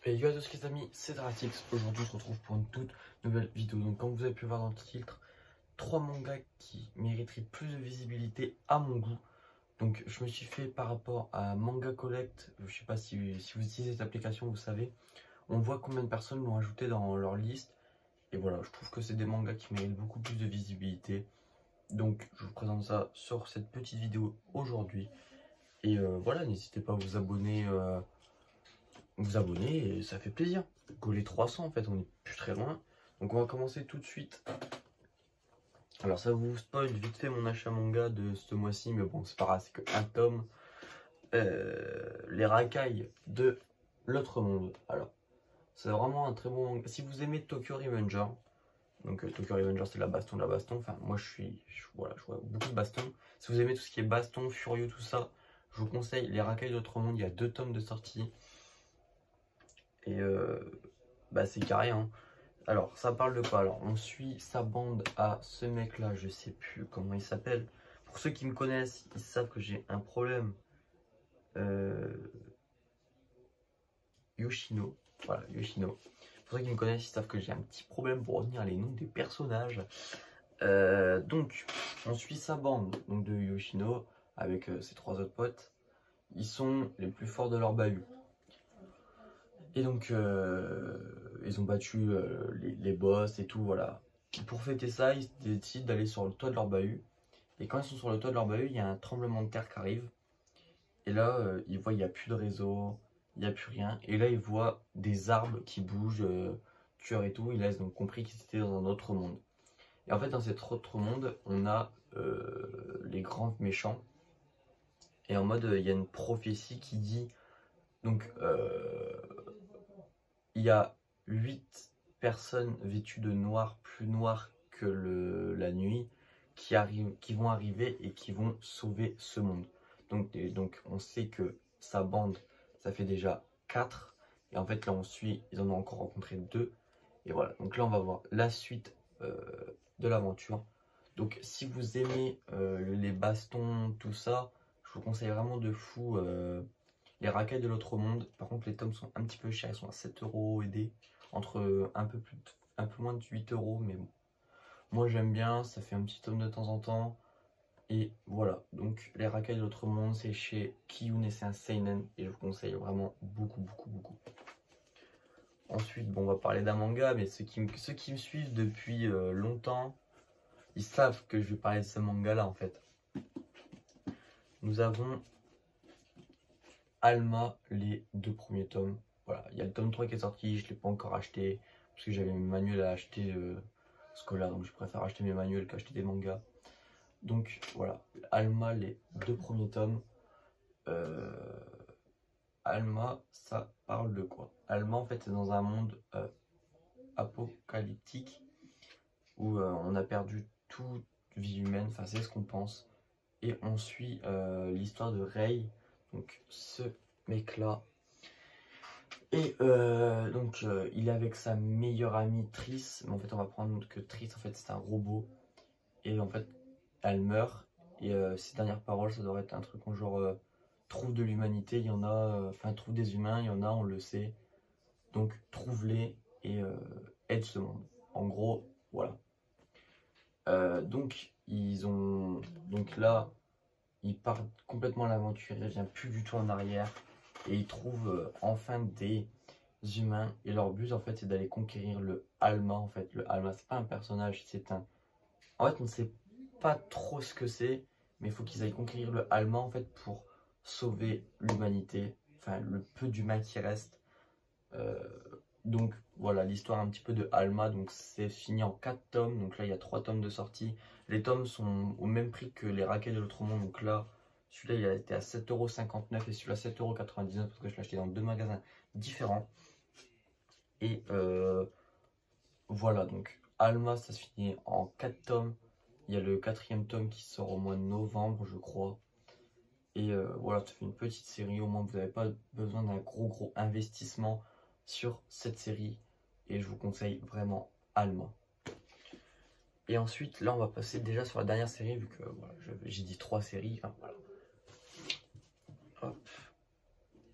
Et yo à tous les amis, c'est Dratix. Aujourd'hui on se retrouve pour une toute nouvelle vidéo. Donc comme vous avez pu voir dans le titre, 3 mangas qui mériteraient plus de visibilité à mon goût. Donc je me suis fait par rapport à Manga Collect. Je sais pas si vous utilisez cette application, vous savez. On voit combien de personnes l'ont ajouté dans leur liste. Et voilà, je trouve que c'est des mangas qui méritent beaucoup plus de visibilité. Donc je vous présente ça sur cette petite vidéo aujourd'hui. Et voilà, n'hésitez pas à vous abonner. Et ça fait plaisir. Go les 300 en fait, on est plus très loin. Donc on va commencer tout de suite. Alors ça vous spoil vite fait mon achat manga de ce mois-ci, mais bon c'est pas grave, c'est que un tome. Les racailles de l'autre monde. Alors c'est vraiment un très bon manga. Si vous aimez Tokyo Revenger, donc Tokyo Revenger c'est de la baston, enfin moi voilà, je vois beaucoup de baston. Si vous aimez tout ce qui est baston, furieux, tout ça, je vous conseille les racailles de l'autre monde. Il y a 2 tomes de sortie. Et c'est carré hein. Alors ça parle de quoi? Alors on suit sa bande à ce mec là, je sais plus comment il s'appelle. Pour ceux qui me connaissent, ils savent que j'ai un problème. Yoshino, voilà Yoshino. Pour ceux qui me connaissent, ils savent que j'ai un petit problème pour retenir les noms des personnages. Donc on suit sa bande donc de Yoshino avec ses 3 autres potes. Ils sont les plus forts de leur bahut. Et donc, ils ont battu les boss et tout, voilà. Pour fêter ça, ils décident d'aller sur le toit de leur bahut. Et quand ils sont sur le toit de leur bahut, il y a un tremblement de terre qui arrive. Et là, ils voient, il n'y a plus de réseau, il n'y a plus rien. Et là, ils voient des arbres qui bougent, tueurs et tout. Ils ont donc compris qu'ils étaient dans un autre monde. Et en fait, dans cet autre monde, on a les grands méchants. Et en mode, il y a une prophétie qui dit... Donc, il y a 8 personnes vêtues de noir, plus noir que la nuit, qui vont arriver et qui vont sauver ce monde. Donc on sait que sa bande, ça fait déjà 4. Et en fait là on suit, ils en ont encore rencontré 2. Et voilà, donc là on va voir la suite de l'aventure. Donc si vous aimez les bastons, tout ça, je vous conseille vraiment de fou les racailles de l'autre monde. Par contre les tomes sont un petit peu chers, ils sont à 7 € et des, entre un peu moins de 8 €, mais bon. Moi j'aime bien, ça fait un petit tome de temps en temps. Et voilà, donc les racailles de l'autre monde, c'est chez Kiyun et c'est un seinen. Et je vous conseille vraiment beaucoup. Ensuite, bon, on va parler d'un manga, mais ceux qui me suivent depuis longtemps, ils savent que je vais parler de ce manga là en fait. Nous avons Alma, les 2 premiers tomes. Voilà, il y a le tome 3 qui est sorti, je ne l'ai pas encore acheté parce que j'avais mes manuels à acheter scolaires, donc je préfère acheter mes manuels qu'acheter des mangas. Donc voilà, Alma, les 2 premiers tomes. Alma, ça parle de quoi? Alma, en fait, c'est dans un monde apocalyptique où on a perdu toute vie humaine, enfin, c'est ce qu'on pense. Et on suit l'histoire de Rei, donc ce mec-là. Et donc, il est avec sa meilleure amie Triss, mais en fait, on va prendre que Triss, en fait, c'est un robot. Et en fait, elle meurt. Et ses dernières paroles, ça devrait être un truc en genre trouve de l'humanité, il y en a, enfin trouve des humains, il y en a, on le sait. Donc trouve-les et aide ce monde. En gros, voilà. Donc là, ils partent complètement à l'aventure, ils ne reviennent plus du tout en arrière. Et ils trouvent enfin des humains. Et leur but en fait c'est d'aller conquérir le Alma. En fait, le Alma, c'est pas un personnage, c'est un. En fait, on ne sait pas trop ce que c'est, mais il faut qu'ils aillent conquérir le Alma en fait pour sauver l'humanité, enfin le peu d'humains qui reste. Donc voilà l'histoire un petit peu de Alma. Donc c'est fini en 4 tomes, donc là il y a 3 tomes de sortie. Les tomes sont au même prix que les raquettes de l'autre monde, donc là celui-là il a été à 7,59 € et celui-là 7,99 € parce que je l'ai acheté dans 2 magasins différents. Et voilà, donc Alma ça se finit en 4 tomes. Il y a le 4e tome qui sort au mois de novembre, je crois. Et voilà, ça fait une petite série. Au moins, vous n'avez pas besoin d'un gros investissement sur cette série. Et je vous conseille vraiment Alma. Et ensuite, là, on va passer déjà sur la dernière série, vu que voilà, j'ai dit 3 séries. Enfin, voilà. Hop.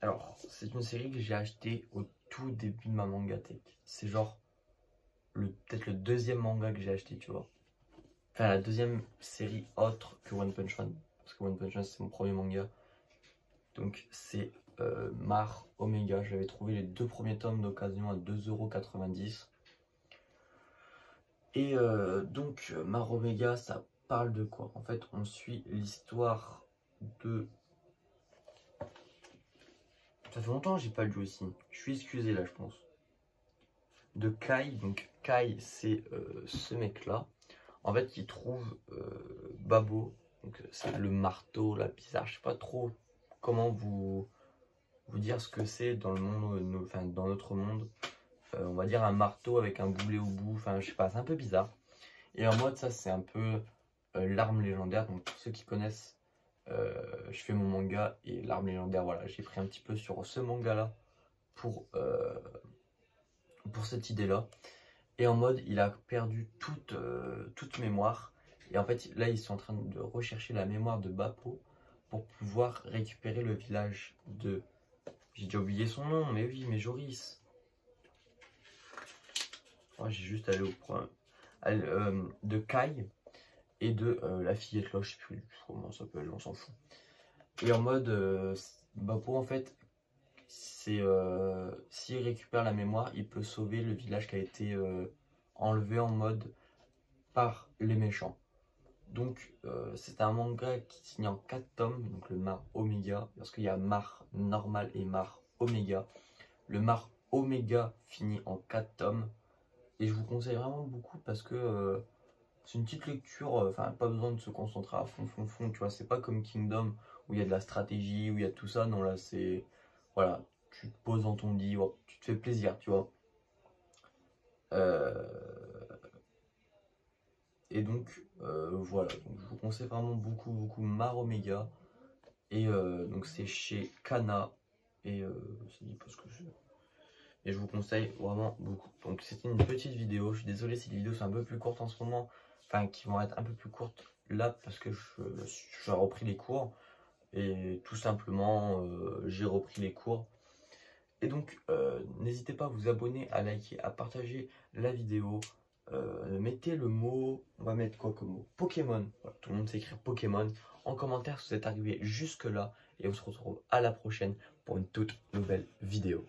Alors, c'est une série que j'ai achetée au tout début de ma mangatech. C'est genre peut-être le deuxième manga que j'ai acheté, tu vois. Enfin, la deuxième série autre que One Punch Man. Parce que One Punch Man, c'est mon premier manga. Donc, c'est Mar Omega. J'avais trouvé les 2 premiers tomes d'occasion à 2,90 €. Et donc, Mar Omega, ça parle de quoi? En fait, on suit l'histoire de... Ça fait longtemps que j'ai pas lu aussi. Je suis excusé là, je pense. De Kai. Donc, Kai, c'est ce mec-là. En fait, il trouve Babo. Donc, c'est le marteau, la bizarre. Je sais pas trop comment vous dire ce que c'est dans le monde, enfin, dans notre monde. On va dire un marteau avec un boulet au bout. Enfin, je sais pas, c'est un peu bizarre. Et en mode, ça, c'est un peu l'arme légendaire. Donc, pour ceux qui connaissent, je fais mon manga et l'arme légendaire, voilà, j'ai pris un petit peu sur ce manga-là pour cette idée-là. Et en mode, il a perdu toute mémoire. Et en fait, là, ils sont en train de rechercher la mémoire de Bappo pour pouvoir récupérer le village de... J'ai déjà oublié son nom, mais oui, mais Joris. Oh, j'ai juste allé au point. De Kai et de la fillette là, je sais plus comment ça s'appelle, on s'en fout. Et en mode, Bappo, en fait, c'est s'il récupère la mémoire, il peut sauver le village qui a été enlevé en mode par les méchants. Donc c'est un manga qui signe en 4 tomes, donc le Mar Omega, parce qu'il y a Mar normal et Mar Omega. Le Mar Omega finit en 4 tomes et je vous conseille vraiment beaucoup parce que c'est une petite lecture, enfin pas besoin de se concentrer à fond, tu vois, c'est pas comme Kingdom où il y a de la stratégie, où il y a tout ça, non là c'est, voilà, tu te poses dans ton lit, tu te fais plaisir, tu vois. Et donc voilà, donc, je vous conseille vraiment beaucoup Mar Omega. Et donc c'est chez Kana. Et c'est dit parce que je... Et je vous conseille vraiment beaucoup. Donc c'était une petite vidéo. Je suis désolé si les vidéos sont un peu plus courtes en ce moment. Enfin qui vont être un peu plus courtes là parce que j'ai repris les cours. Et tout simplement j'ai repris les cours. Et donc n'hésitez pas à vous abonner, à liker, à partager la vidéo. Mettez le mot, on va mettre quoi comme mot? Pokémon. Voilà, tout le monde sait écrire Pokémon. En commentaire si vous êtes arrivé jusque là. Et on se retrouve à la prochaine pour une toute nouvelle vidéo.